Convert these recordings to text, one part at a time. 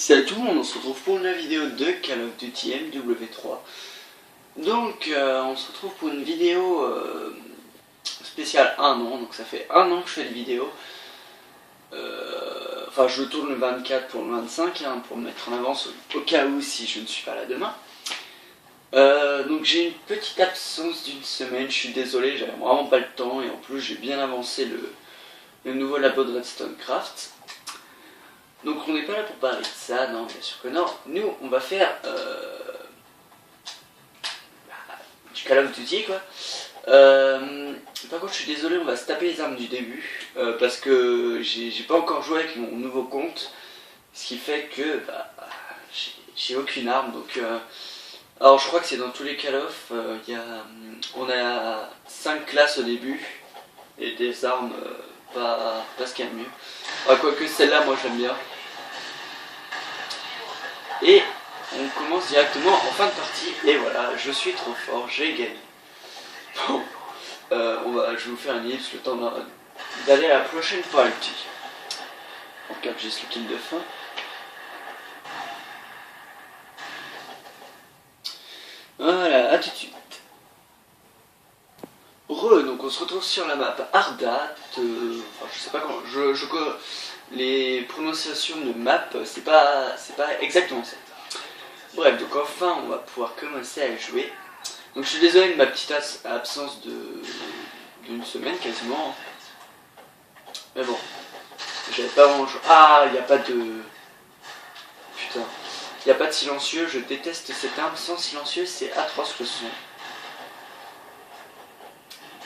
Salut tout le monde, on se retrouve pour une vidéo de Call of Duty MW3. Donc on se retrouve pour une vidéo spéciale 1 an, donc ça fait 1 an que je fais des vidéos. Enfin je tourne le 24 pour le 25 hein, pour me mettre en avance au cas où si je ne suis pas là demain. Donc j'ai une petite absence d'une semaine, je suis désolé, j'avais vraiment pas le temps et en plus j'ai bien avancé le nouveau labo de Redstone Craft. Donc on n'est pas là pour parler de ça, non, bien sûr que non. Nous, on va faire du Call of Duty, quoi. Par contre, je suis désolé, on va se taper les armes du début, parce que j'ai pas encore joué avec mon nouveau compte, ce qui fait que j'ai aucune arme. Donc, alors je crois que c'est dans tous les Call of, on a 5 classes au début, et des armes pas ce qu'il y a de mieux. Enfin, quoique celle-là, moi j'aime bien. Et on commence directement en fin de partie. Et voilà, je suis trop fort, j'ai gagné. Bon, je vais vous faire un ellipse le temps d'aller à la prochaine partie. En cas que j'ai ce kill de fin. Voilà, à tout de suite. Donc on se retrouve sur la map Ardat. Enfin, je sais pas comment. Les prononciations de map, c'est pas exactement ça. Bref, donc enfin on va pouvoir commencer à jouer. Donc je suis désolé de ma petite absence d'une semaine quasiment. Mais bon, j'avais pas vraiment joué. Ah, il n'y a pas de... Putain. Il n'y a pas de silencieux, je déteste cette arme sans silencieux, c'est atroce le son.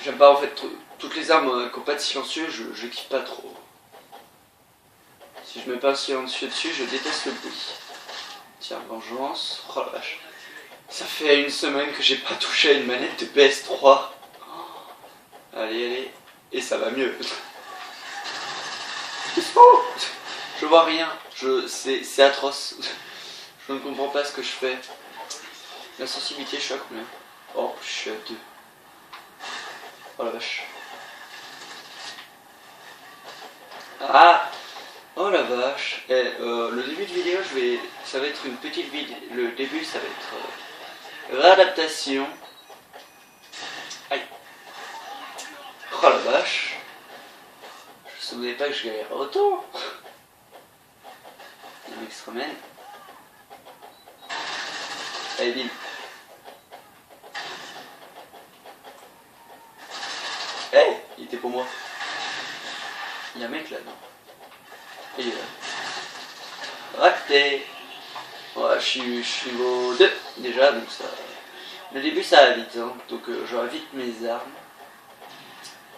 J'aime pas en fait toutes les armes qui n'ont pas de silencieux, je kiffe pas trop. Si je mets pas un silencieux dessus, je déteste le bruit. Tiens, vengeance. Oh la vache. Ça fait une semaine que j'ai pas touché à une manette de PS3. Allez. Et ça va mieux. Oh, je vois rien. C'est atroce. Je ne comprends pas ce que je fais. La sensibilité, je suis à combien? Oh, je suis à 2. Oh la vache. Ah! Oh la vache. Le début de vidéo, ça va être une petite vidéo. Le début, ça va être réadaptation. Aïe. Oh la vache. Je ne savais pas que je galérais autant. Le mec se ramène. Allez, bim. Hey, il était pour moi. Il y a un mec là, non? Il est là. Raté. Ouais, je suis niveau 2 déjà, donc ça... Le début ça va vite, hein, donc j'aurai vite mes armes.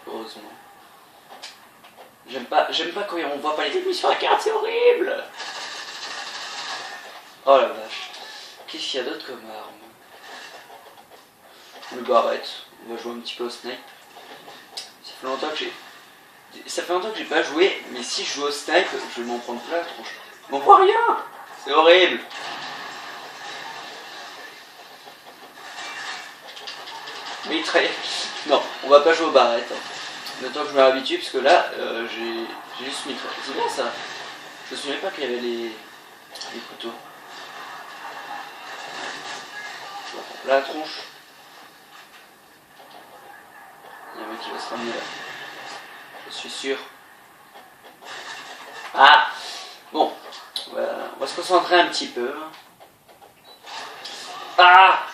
Heureusement. J'aime pas quand on voit pas les ennemis sur la carte, c'est horrible. Oh la vache. Qu'est-ce qu'il y a d'autre comme arme? Le barrette. On va jouer un petit peu au snipe. Ça fait longtemps que j'ai pas joué, mais si je joue au snipe, je vais m'en prendre plein la tronche. On voit rien. C'est horrible. Mais non, on va pas jouer au barrette. Hein. Le temps que je me réhabitue, parce que là, j'ai juste mis... C'est bien ça. Je me souviens pas qu'il y avait les couteaux. Bon, là, la tronche. Il y a un mec qui va se ramener là. Je suis sûr. Ah! Bon, on va se concentrer un petit peu. Ah!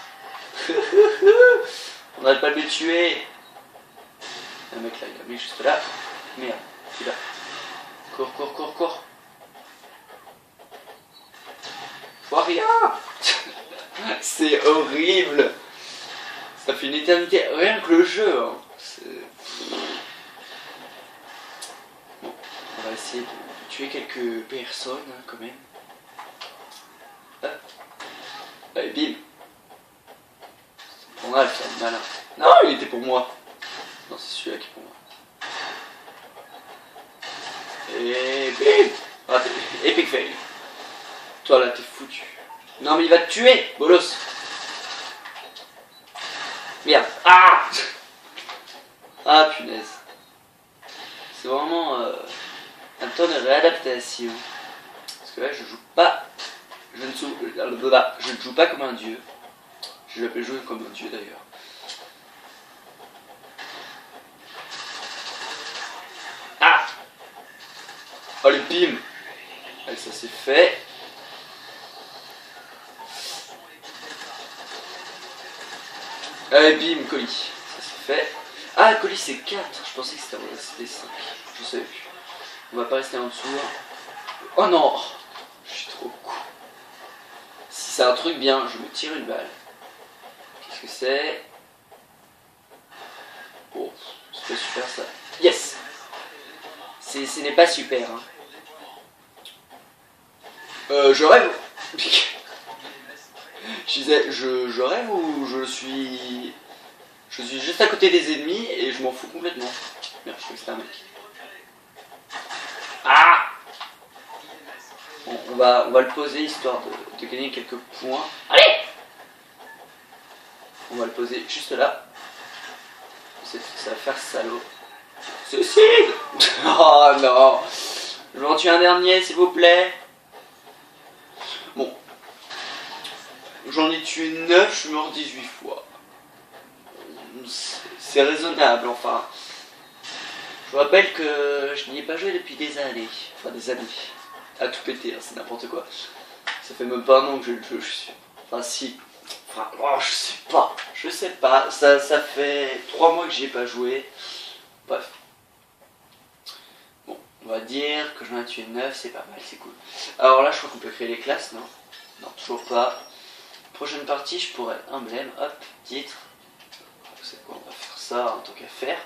On n'arrête pas de le tuer. Il y a un mec là, il y a un mec juste là. Merde, il est là. Cours. Je vois rien. C'est horrible. Ça fait une éternité, rien que le jeu. Hein. Bon, on va essayer de tuer quelques personnes hein, quand même. Allez, bim. On a le faire malin. Non, il était pour moi. Non, c'est celui-là qui est pour moi. Et bim. Ah, epic fail. Toi là, t'es foutu. Non, mais il va te tuer, bolos. Merde. Ah. Ah, punaise. C'est vraiment un temps de réadaptation. Parce que là, je joue pas je ne joue pas comme un dieu. Je l'appelle jouer comme un dieu d'ailleurs. Ah! Allez, bim! Allez, ça c'est fait. Allez, bim, colis. Ça c'est fait. Ah, colis c'est 4. Je pensais que c'était 5. Je savais plus. On va pas rester en dessous. Oh non! Je suis trop con. Si c'est un truc bien, je me tire une balle. Qu'est-ce que c'est? Oh, c'est pas super ça. Yes! Ce n'est pas super. Hein. Je rêve. Je disais, je rêve ou je suis juste à côté des ennemis et je m'en fous complètement. Merde, je crois que c'était un mec. Ah! Bon, on va le poser histoire de gagner quelques points. Allez! On va le poser juste là. Ça va faire salaud. Suicide! Oh non! Je vais en tuer un dernier, s'il vous plaît. Bon. J'en ai tué 9, je suis mort 18 fois. C'est raisonnable, enfin. Je vous rappelle que je n'y ai pas joué depuis des années. Enfin, des années. À tout péter, hein, c'est n'importe quoi. Ça fait même pas un an que je le joue, je suis. Enfin, si. Enfin, oh, je sais pas. Ça fait 3 mois que j'y ai pas joué. Bref. Bon, on va dire que j'en ai tué 9, c'est pas mal, c'est cool. Alors là, je crois qu'on peut créer les classes, non? Non, toujours pas. Prochaine partie, je pourrais emblème, hop, titre. C'est quoi, on va faire ça en tant qu'affaire.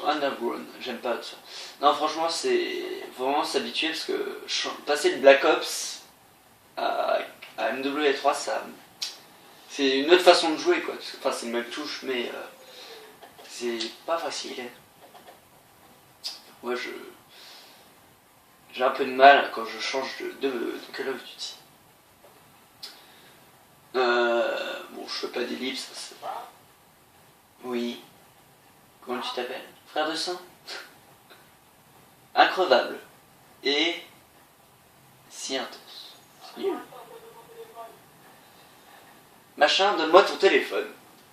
Underground, j'aime pas ça. Non, franchement, c'est vraiment s'habituer parce que passer de Black Ops à MW3, ça. C'est une autre façon de jouer, quoi. Enfin, c'est une même touche, mais c'est pas facile. Moi, j'ai un peu de mal quand je change de Call of Duty. Bon, je fais pas d'ellipse. Oui. Comment tu t'appelles? Frère de sang? Increvable. Et si intense. C'est nul. Machin, donne-moi ton téléphone.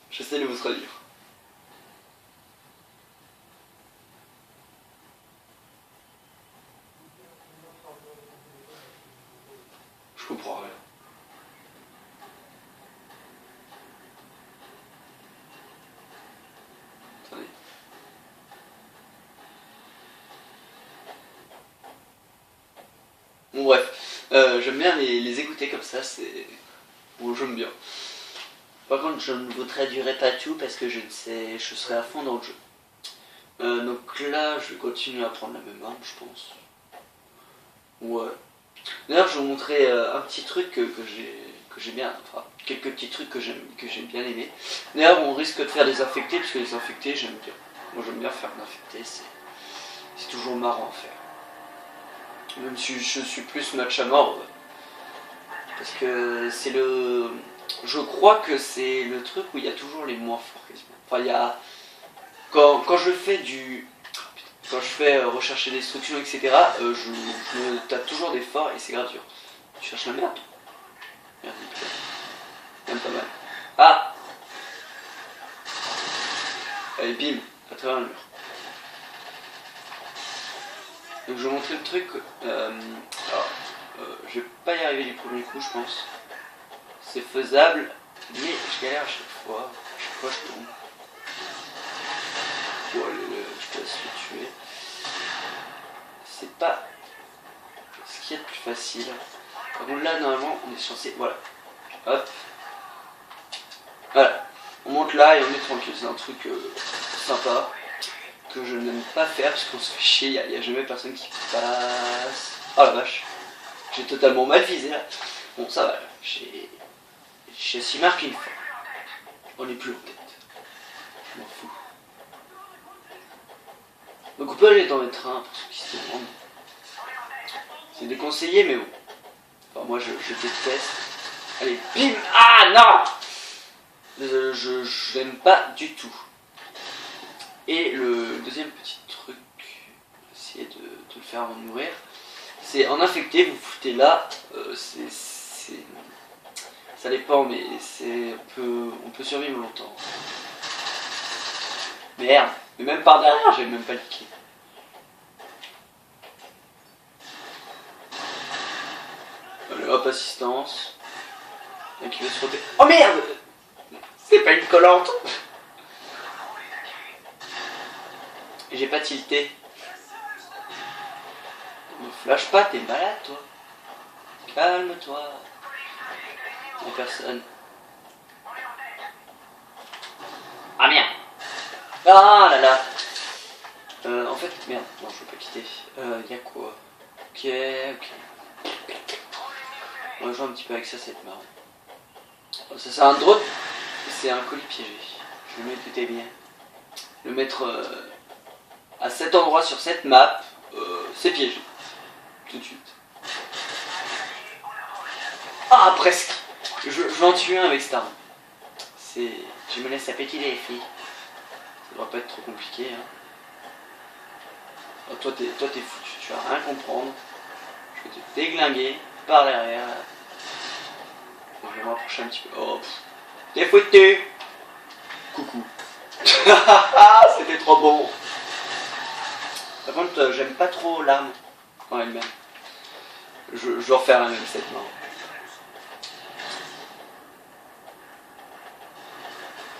J'essaie de vous traduire. Je comprends rien. Attendez. Bon bref, j'aime bien les écouter comme ça, c'est... Bon, j'aime bien. Par contre, je ne vous traduirai pas tout parce que je serai à fond dans le jeu. Donc là, je vais continuer à prendre la même arme, je pense. Ouais. D'ailleurs, je vais vous montrer un petit truc que j'ai bien... Enfin, quelques petits trucs que j'ai bien aimé. D'ailleurs, on risque de faire des infectés, parce que les infectés, j'aime bien. Moi, j'aime bien faire d'infectés, c'est toujours marrant à faire. Même si je suis plus match à mort. Parce que c'est le... Je crois que c'est le truc où il y a toujours les moins forts quasiment. Enfin, il y a... Quand je fais du... Quand je fais rechercher destruction, etc., je me tape toujours des forts et c'est grave dur. Tu cherches la merde? Merde, même pas mal. Ah! Allez, bim, à travers le mur. Donc je vais montrer le truc. Je vais pas y arriver du premier coup, je pense. C'est faisable, mais je galère à chaque fois. À chaque fois, je tombe. Bon, allez, je te laisse le tuer. C'est pas ce qu'il y a de plus facile. Par contre, là, normalement, on est censé. Voilà. Hop. Voilà. On monte là et on est tranquille. C'est un truc sympa que je n'aime pas faire parce qu'on se fait chier. Il n'y a jamais personne qui passe. Oh la vache. J'ai totalement mal visé là. Bon, ça va. J'ai si marqué une fois. On est plus en tête. Je m'en fous. Donc on peut aller dans les trains pour ceux qui se demandent. C'est déconseillé, mais bon. Enfin, moi je déteste. Allez, bim! Ah non! Je n'aime pas du tout. Et le deuxième petit truc, essayer de le faire avant de mourir, c'est en infecté, vous foutez là, ça dépend, mais on peut survivre longtemps. Merde, mais même par derrière, j'ai même pas liqué. Allez, hop, assistance. Et qui veut se frotter. Oh merde! C'est pas une collante! J'ai pas tilté. Ne flash pas, t'es malade toi. Calme-toi. Y'a personne. Ah merde! Ah là là! En fait, merde, non, je veux pas quitter. Y'a quoi? Ok, ok. On va jouer un petit peu avec ça, c'est marrant. Ça, c'est un drone. C'est un colis piégé. Je vais m'écouter bien. Le mettre à cet endroit sur cette map, c'est piégé. Tout de suite. Ah, presque. Je vais en tuer un avec cette arme. Je me laisse appétiter les filles. Ça devrait pas être trop compliqué. Hein. Oh, toi t'es foutu, tu vas rien comprendre. Je vais te déglinguer par derrière. Je vais me rapprocher un petit peu. Oh, t'es foutu. Coucou. C'était trop bon. Par contre, j'aime pas trop l'arme en elle-même. Je vais refaire la même cette main.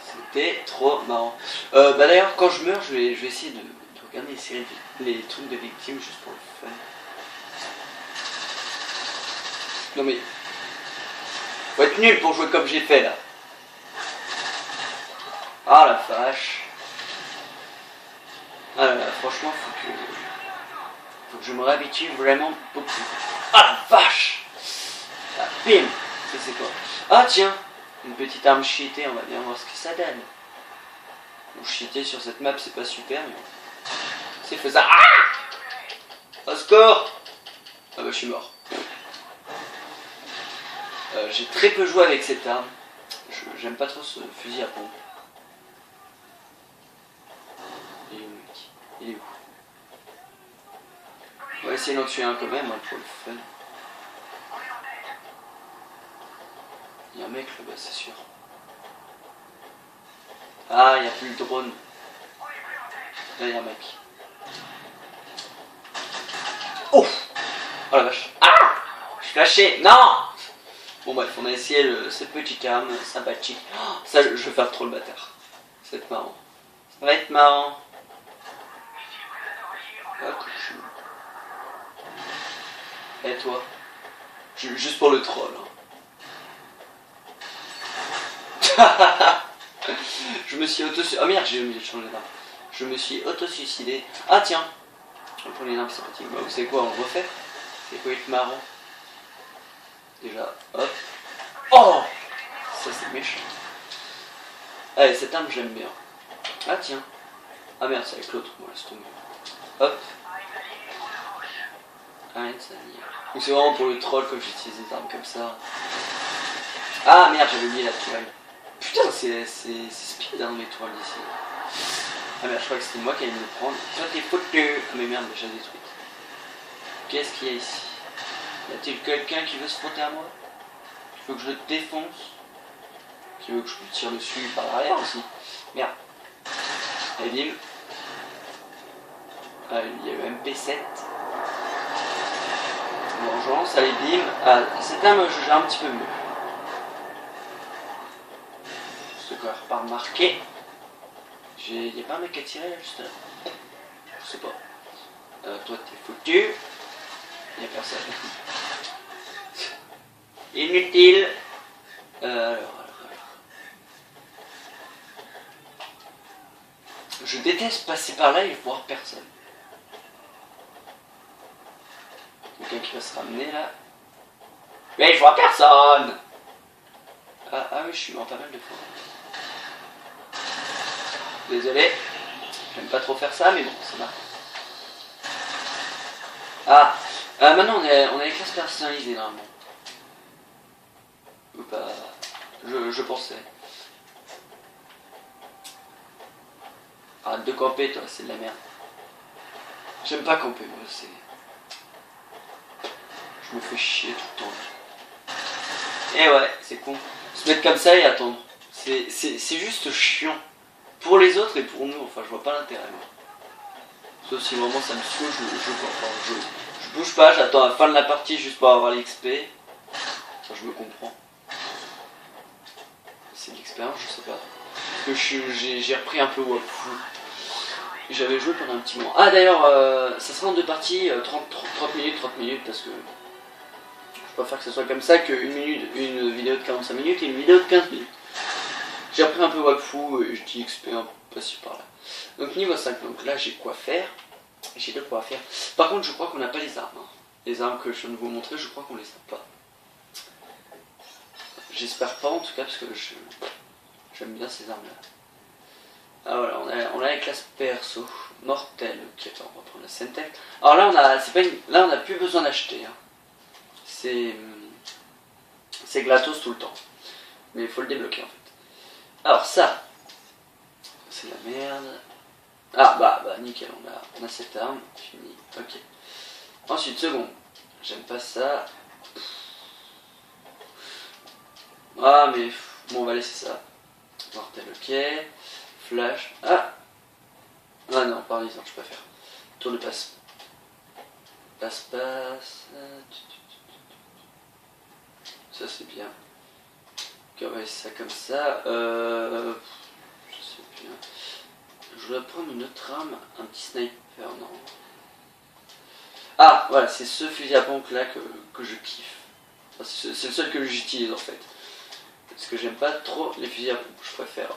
C'était trop marrant. Bah d'ailleurs, quand je meurs, je vais essayer de regarder les séries, les trucs de victimes juste pour le fun. Non mais, faut être nul pour jouer comme j'ai fait là. Ah la vache. Ah là là, franchement, faut que je me réhabitue vraiment beaucoup. Ah la vache. Ah, bim. Ça c'est quoi? Ah tiens, une petite arme cheatée, on va bien voir ce que ça donne. Bon, cheater sur cette map c'est pas super, mais c'est faisable. Ah, au score. Ah bah je suis mort. J'ai très peu joué avec cette arme. J'aime pas trop ce fusil à pompe. Il est où mec? Il est où? On va essayer d'en tuer un quand même hein, pour le fun. Il y a un mec là-bas c'est sûr. Ah, il n'y a plus le drone. Là, il y a un mec. Oh! Oh la vache. Ah! Je suis flashé. Non! Bon bref, on a essayé cette petite arme sympathique. Oh, ça, je vais faire trop le bâtard. Ça va être marrant. Ça va être marrant. Ah, coucou. Et toi? Juste pour le troll. Hein. Je me suis auto-suicidé. Oh merde, j'ai oublié de changer d'arme. Je me suis auto-suicidé. Ah tiens. On prend les armes sympathiques. Bah, vous savez quoi, on le refait. C'est quoi être marrant? Déjà, hop. Oh! Ça c'est méchant. Allez, cette arme j'aime bien. Ah tiens. Ah merde, c'est avec l'autre. Bon, laisse tomber. Hop. Arrête, ça y est. Donc c'est vraiment pour le troll que j'utilise des armes comme ça. Ah merde, j'avais oublié la toile. Putain, c'est speed hein, mes toiles d'ici. Ah merde, je crois que c'était moi qui allais me le prendre. Toi t'es foutu. Ah mais merde, déjà détruite. Qu'est-ce qu'il y a ici? Y a-t-il quelqu'un qui veut se frotter à moi? Qui veut que je le défonce? Qui veut que je lui tire dessus par l'arrière aussi? Merde. Et bim. Ah, il y a eu MP7. Vengeance, allez bim. Ah, cette arme je gère un petit peu mieux. Ce corps pas remarqué. Il y a pas un mec à tirer là juste là? Je sais pas. Toi t'es foutu. Il y a personne. Inutile. Alors. Je déteste passer par là et voir personne. Quelqu'un qui va se ramener là. Mais je vois personne. Ah oui, je suis mort pas mal de fois. Désolé. J'aime pas trop faire ça, mais bon, ça marche. Ah, maintenant on a les classes personnalisées normalement. Ou pas. Je pensais. Arrête de camper toi, c'est de la merde. J'aime pas camper moi, c'est... Je me fais chier tout le temps. Et ouais, c'est con. Se mettre comme ça et attendre. C'est juste chiant. Pour les autres et pour nous, enfin je vois pas l'intérêt. Sauf si vraiment ça me saoule, je bouge pas, j'attends la fin de la partie juste pour avoir l'XP. Ça je me comprends. C'est de l'expérience, je sais pas. Parce que j'ai repris un peu Wakfu. J'avais joué pendant un petit moment. Ah d'ailleurs, ça sera en deux parties, 30 minutes, parce que je préfère que ce soit comme ça une vidéo de 45 minutes et une vidéo de 15 minutes. J'ai repris un peu Wakfu et je dis XP un peu par-ci par-là. Donc niveau 5, donc là j'ai quoi faire. J'ai de quoi faire. Par contre je crois qu'on n'a pas les armes. Hein. Les armes que je viens de vous montrer, je crois qu'on les a pas. J'espère pas en tout cas parce que j'aime bien ces armes là. Ah voilà, on a la classe perso, mortel, ok, attends, on va prendre la Centec. Alors là on a plus besoin d'acheter. Hein. C'est gratos tout le temps. Mais il faut le débloquer en fait. Alors ça, c'est la merde. Ah bah nickel, on a cette arme, fini, ok. Ensuite, second, j'aime pas ça. Ah mais bon on va laisser ça. Mortel, ok. Flash, ah non, paralysant, je préfère. Tour de passe. Passe. Ça c'est bien. Ok, on va laisser ça comme ça. Ça c'est bien. Je voudrais prendre une autre arme, un petit sniper, non. Ah, voilà, c'est ce fusil à pompe là que je kiffe. Enfin, c'est le seul que j'utilise en fait. Parce que j'aime pas trop les fusils à pompe, je préfère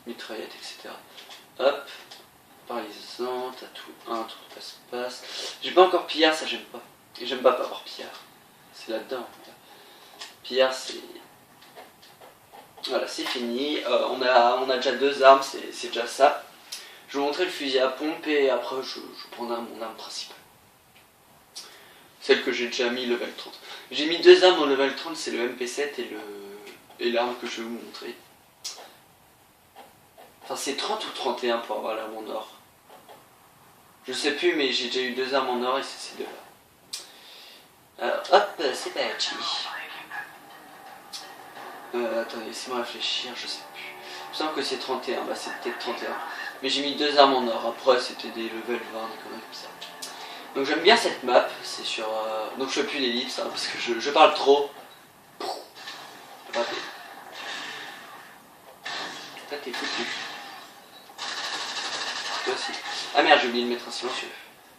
mitraillette, etc. Hop, paralysante, à tout, un tour de passe-passe. J'ai pas encore pillard, ça j'aime pas. Et j'aime pas avoir pillard. C'est là-dedans. Pillard, c'est... Voilà, c'est fini. On a déjà deux armes, c'est déjà ça. Je vais vous montrer le fusil à pompe et après je prendrai mon arme principale. Celle que j'ai déjà mis level 30. J'ai mis deux armes en level 30, c'est le MP7 et l'arme que je vais vous montrer. Enfin c'est 30 ou 31 pour avoir l'arme en or. Je sais plus mais j'ai déjà eu deux armes en or et c'est ces deux là. Alors hop, c'est parti. Attendez, laissez-moi réfléchir, je sais plus. Je sens que c'est 31, bah c'est peut-être 31. Mais j'ai mis deux armes en or, après c'était des level 20, des conneries comme ça. Donc j'aime bien cette map, c'est sur... Donc je fais plus l'ellipse, hein, parce que je parle trop. Raté. Là t'es foutu. Toi aussi. Ah merde, j'ai oublié de mettre un silencieux.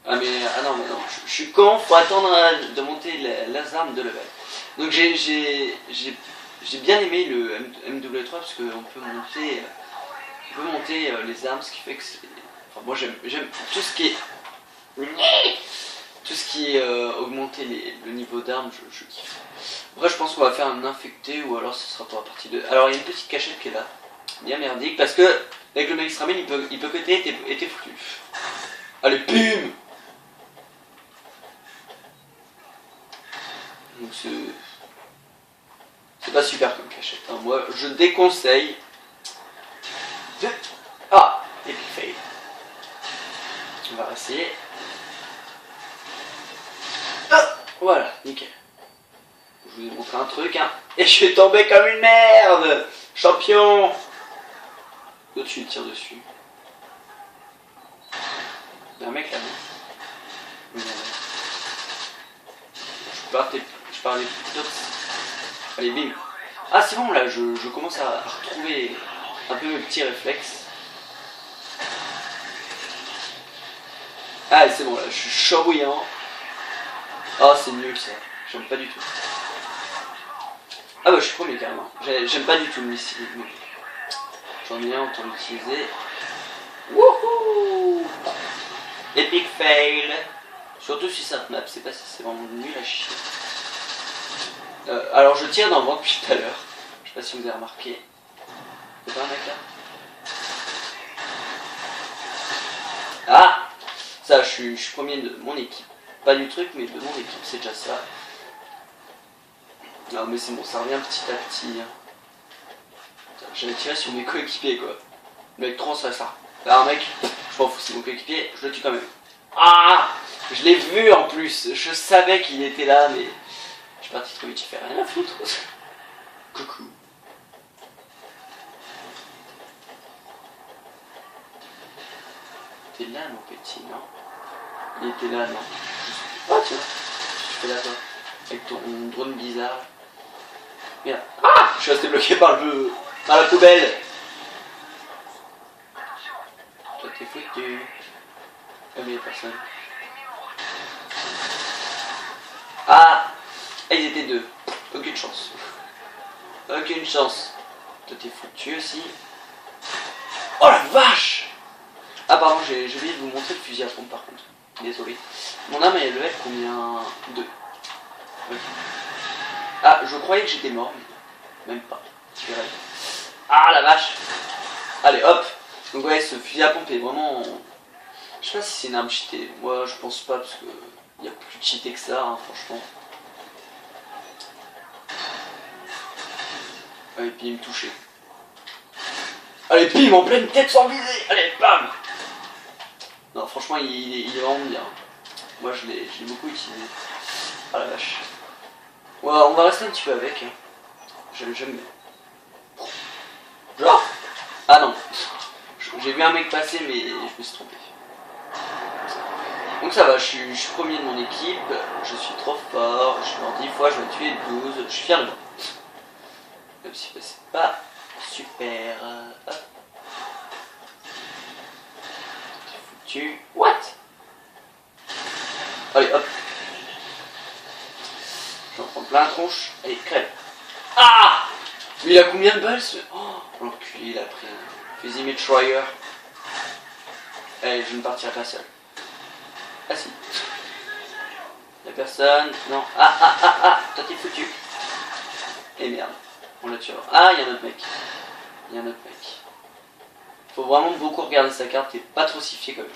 Ah mais... Ah non, mais non, je suis con, faut attendre de monter les armes de level. Donc j'ai bien aimé le MW3 parce qu'on peut monter... les armes, ce qui fait que c'est... Enfin moi j'aime tout ce qui est... Tout ce qui est augmenter le niveau d'armes, je kiffe. Après je pense qu'on va faire un infecté ou alors ce sera pour la partie 2. Alors il y a une petite cachette qui est là, bien merdique, parce que avec le Magistramel il peut cutter et t'es foutu. Allez, pum. Donc c'est pas super comme cachette, hein. Moi je déconseille de... Ah, epic fail. On va essayer. Voilà, nickel. Je vous ai montré un truc, hein. Et je suis tombé comme une merde. Champion. L'autre, je lui tire dessus. Il y a un mec là-bas. Je parlais plutôt. Allez, bim. Ah, c'est bon, là, je commence à retrouver un peu mes petits réflexes. Ah, c'est bon, là, je suis chambouillant. Ah, c'est mieux que ça. J'aime pas du tout. Ah bah je suis premier carrément. J'aime pas du tout le missile. J'en ai un, on peut l'utiliser. Wouhou! Epic fail. Surtout si cette map, c'est vraiment nul à chier. Alors je tire dans le vent depuis tout à l'heure. Je sais pas si vous avez remarqué. C'est pas un mec là? Ah! Ça, je suis premier de mon équipe. Pas du truc, mais de mon équipe, c'est déjà ça. Non, mais c'est bon, ça revient petit à petit. J'avais tiré sur mes coéquipiers, quoi. Le mec 3, ça. Alors, un mec, je m'en fous, c'est mon coéquipier, je le tue quand même. Ah, je l'ai vu en plus. Je savais qu'il était là, mais je suis parti trop vite. J'ai fait rien à foutre. Coucou. T'es là, mon petit, non? Il était là, non? Ah, tiens. Tu fais là, toi. Avec ton drone bizarre. Merde. Ah, je suis resté bloqué par la poubelle. Toi, t'es foutu. Ah, mais y'a personne. Ah, ils étaient deux. Aucune chance. Aucune chance. Toi, t'es foutu aussi. Oh la vache! Ah pardon, j'ai oublié de vous montrer le fusil à pompe par contre. Désolé. Mon arme elle est level combien? 2. Okay. Ah, je croyais que j'étais mort, mais même pas. Ah la vache! Allez hop! Donc ouais, ce fusil à pompe est vraiment... Je sais pas si c'est une arme cheatée. Moi je pense pas parce que il y a plus cheaté que ça, hein, franchement. Allez, puis il me touchait. Allez, bim, en pleine tête sans viser! Allez, bam! Non, franchement, il est vraiment bien. Moi, je l'ai beaucoup utilisé. Ah la vache. Ouais, on va rester un petit peu avec. Hein. J'aime bien. Genre. Ah non. J'ai vu un mec passer, mais je me suis trompé. Donc ça va, je suis premier de mon équipe. Je suis trop fort. Je suis mort 10 fois, je vais tuer 12. Je suis fier de moi. Même si c'est pas super. Hop. Foutu. What? Allez, hop. J'en prends plein la tronche. Allez, crève. Ah! Mais il a combien de balles ce... Oh, l'enculé, il a pris un fusil mitrailleur. Allez, je ne partirai pas seul. Ah si. Y'a personne. Non. Ah, toi t'es foutu. Et merde. On l'a tué. Ah, il y a un autre mec. Il y a un autre mec. Faut vraiment beaucoup regarder sa carte et pas trop s'y fier quand même.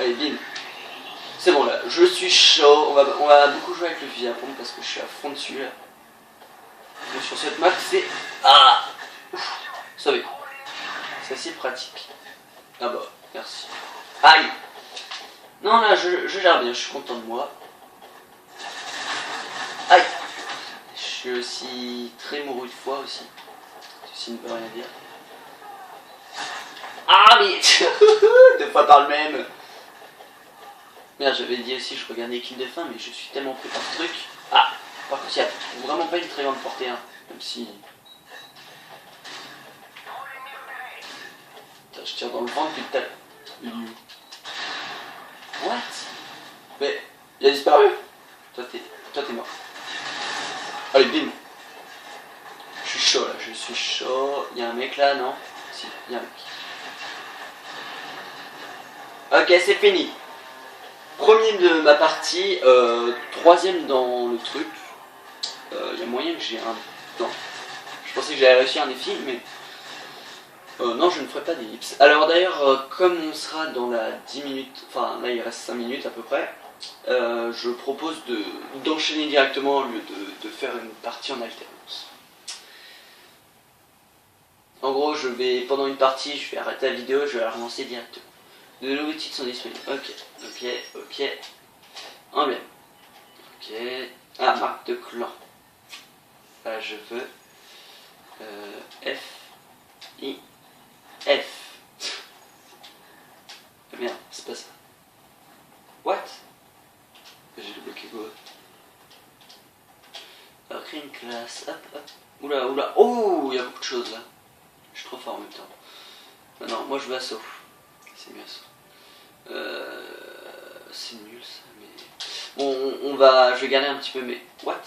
Allez, bim. C'est bon là, je suis chaud. On va beaucoup jouer avec le fusil à pompe parce que je suis à fond dessus là. Et sur cette map, c'est... Ah! Ouf, sauvé. C'est assez pratique. Ah bah, merci. Aïe! Non là, je gère bien, je suis content de moi. Aïe! Je suis aussi très mouru de foi aussi. Ceci ne veut rien dire. Ah mais... 2 fois par le même. Merde, j'avais dit aussi je regardais l'équipe de fin, mais je suis tellement pris par ce truc. Ah! Par contre, il n'y a vraiment pas une très grande portée, hein. Même si... Putain, je tire dans le ventre depuis tout à l'heure. Il est où? What? Mais... Il a disparu? Toi t'es mort. Allez, bim! Je suis chaud là, je suis chaud. Il y a un mec là, non? Si, il y a un mec. Ok, c'est fini. Premier de ma partie, troisième dans le truc. Il y a moyen que j'ai un... Non. Je pensais que j'allais réussir un défi, mais... non, je ne ferai pas d'ellipse. Alors d'ailleurs, comme on sera dans la 10 minutes... Enfin, là il reste 5 minutes à peu près. Je propose d'enchaîner directement au lieu de faire une partie en alternance. En gros, pendant une partie, je vais arrêter la vidéo, je vais la relancer directement. De nouveaux titres sont disponibles. Ok. Emblème. Ok. Ah, marque de clan. Là, je veux F, I, F. Merde, c'est pas ça. What? J'ai débloqué quoi? Alors, créer une classe. Hop. Oula. Oh, il y a beaucoup de choses là. Je suis trop fort en même temps. Non, moi je veux assaut. C'est mieux assaut. C'est nul ça, mais... Bon, je vais garder un petit peu, mais... What?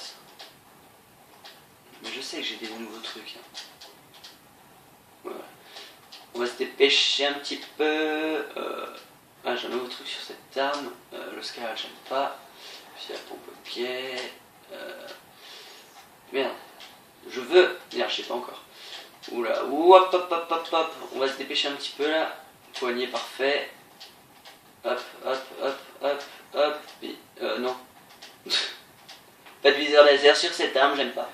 Mais je sais que j'ai des nouveaux trucs. Hein. Voilà. On va se dépêcher un petit peu. Ah, j'ai un nouveau truc sur cette arme. Le scarab, j'aime pas. Puis la pompe, ok. Merde. Je veux... Merde, je sais pas encore. Oula, hop. On va se dépêcher un petit peu là. Poignet parfait. Hop. Et, non. Pas de viseur laser sur cette arme, j'aime pas.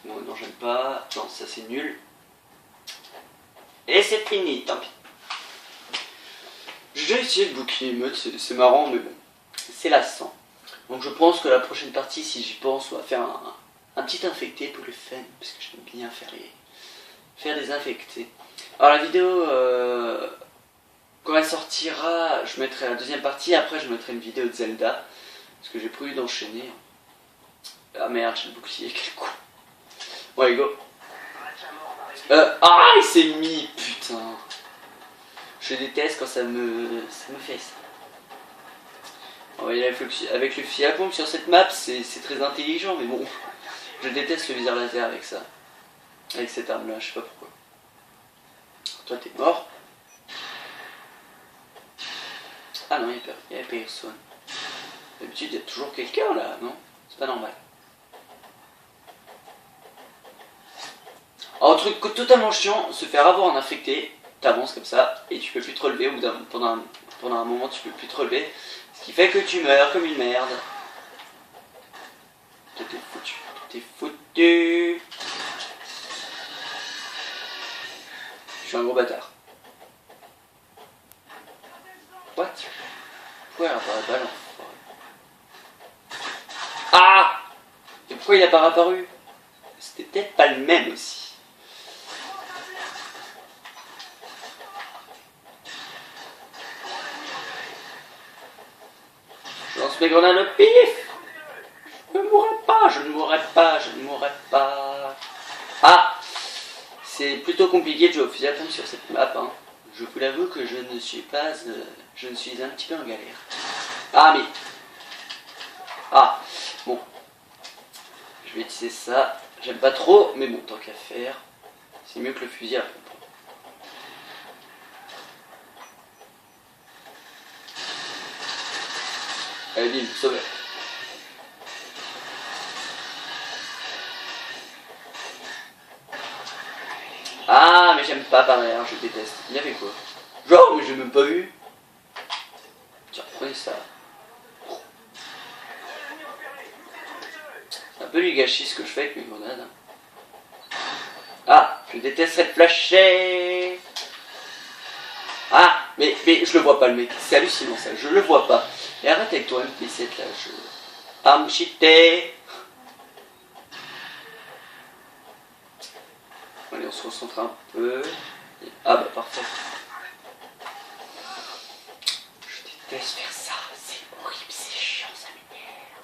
Bon, non, j'aime pas. Non, ça c'est nul. Et c'est fini, tant pis. J'ai déjà essayé le bouclier émeute, c'est marrant, mais bon, c'est lassant. Donc je pense que la prochaine partie, si j'y pense, on va faire un petit infecté pour le fun, parce que j'aime bien faire des infectés. Alors la vidéo, quand elle sortira, je mettrai la deuxième partie, après je mettrai une vidéo de Zelda, parce que j'ai prévu d'enchaîner. Ah merde, j'ai le bouclier, quel con. Ouais, go. Ah, il s'est mis, putain. Je déteste quand ça me fait ça. On va y aller avec le fusil à pompe sur cette map, c'est très intelligent, mais bon, je déteste le viseur laser avec ça. Avec cette arme là, je sais pas pourquoi. Toi t'es mort. Ah non, il y a personne. D'habitude il y a toujours quelqu'un là, non? C'est pas normal. Alors, truc totalement chiant, se faire avoir en infecté, t'avances comme ça, et tu peux plus te relever, ou pendant un moment tu peux plus te relever, ce qui fait que tu meurs comme une merde. T'es foutu, t'es foutu. Je suis un gros bâtard. What? Pourquoi il a pas la balle? Ah! Et pourquoi il a pas apparu? C'était peut-être pas le même aussi. Je lance mes grenades au pif. Je ne mourrai pas, je ne mourrai pas, je ne mourrai pas. Ah! C'est plutôt compliqué de jouer au fusil à pompe sur cette map, hein. Je vous l'avoue que je ne suis pas... je ne suis un petit peu en galère. Ah mais... Ah, bon. Je vais utiliser ça. J'aime pas trop, mais bon, tant qu'à faire, c'est mieux que le fusil à pompe. Allez, bim, sauvé. Ah, mais j'aime pas pareil, hein, je déteste. Il y avait quoi? Genre, mais j'ai même pas vu. Tiens, prenez ça. C'est un peu du gâchis ce que je fais avec mes grenades. Ah, je déteste être flashé. Ah, mais je le vois pas le mec. C'est hallucinant ça, je le vois pas. Et arrête avec toi MP7 là, arme cheatée. Allez, on se concentre un peu. Ah bah parfait. Je déteste faire ça, c'est horrible, c'est chiant, ça m'énerve.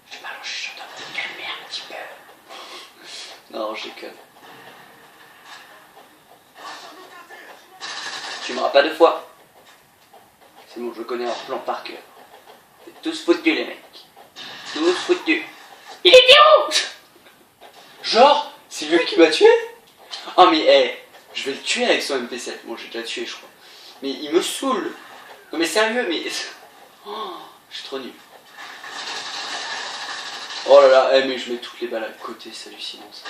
Je vais m'allonger sur toi pour me calmer un petit peu. Non, j'ai que... Tu m'auras pas deux fois. C'est bon, je connais leur plan par cœur. T'es tous foutus les mecs. Tous foutus. Il était où? Genre, c'est lui qui m'a tué? Oh mais hey, je vais le tuer avec son MP7. Bon, j'ai déjà tué je crois. Mais il me saoule. Non mais sérieux, mais... Oh, je suis trop nul. Oh là là, hey, mais je mets toutes les balles à côté, c'est hallucinant ça.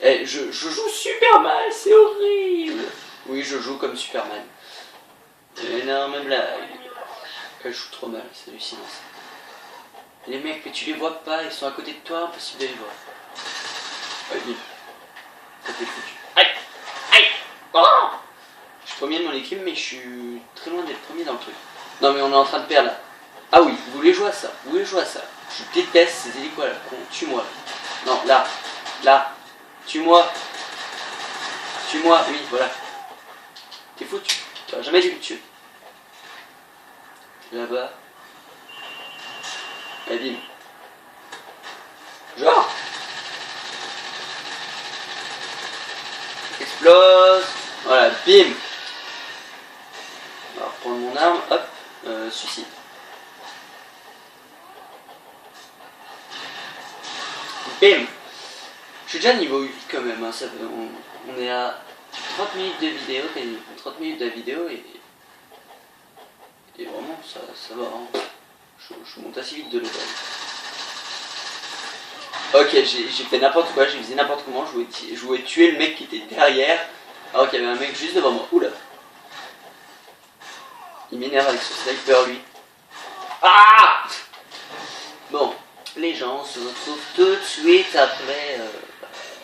Eh, je joue super mal, c'est horrible. Oui, je joue comme Superman. Énorme blague. Je joue trop mal, c'est hallucinant ça. Les mecs, mais tu les vois pas, ils sont à côté de toi, impossible de les voir. Ouais, bim. Ça t'es foutu. Aïe! Aïe! Oh! Je suis premier de mon équipe, mais je suis très loin d'être premier dans le truc. Non, mais on est en train de perdre là. Ah oui, vous voulez jouer à ça? Vous voulez jouer à ça? Je déteste ces hélicos là. Tue-moi. Non, là. Là. Tue-moi. Tue-moi, oui, voilà. T'es foutu. Tu n'auras jamais dû me tuer. Là-bas. Allez, bim. Genre. Explose. Voilà, bim. On va reprendre mon arme. Hop. Suicide. Bim. Je suis déjà niveau 8 quand même. Hein. Ça, on est à 30 minutes de vidéo. 30 minutes de vidéo et vraiment ça va. Hein. Je monte assez vite de level. Ok, j'ai fait n'importe quoi, j'ai fait n'importe comment, je voulais tuer le mec qui était derrière, alors qu'il y avait un mec juste devant moi. Oula. Il m'énerve avec ce sniper lui. Ah! les gens se retrouvent tout de suite après,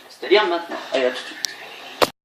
c'est-à-dire maintenant. Allez, à tout de suite.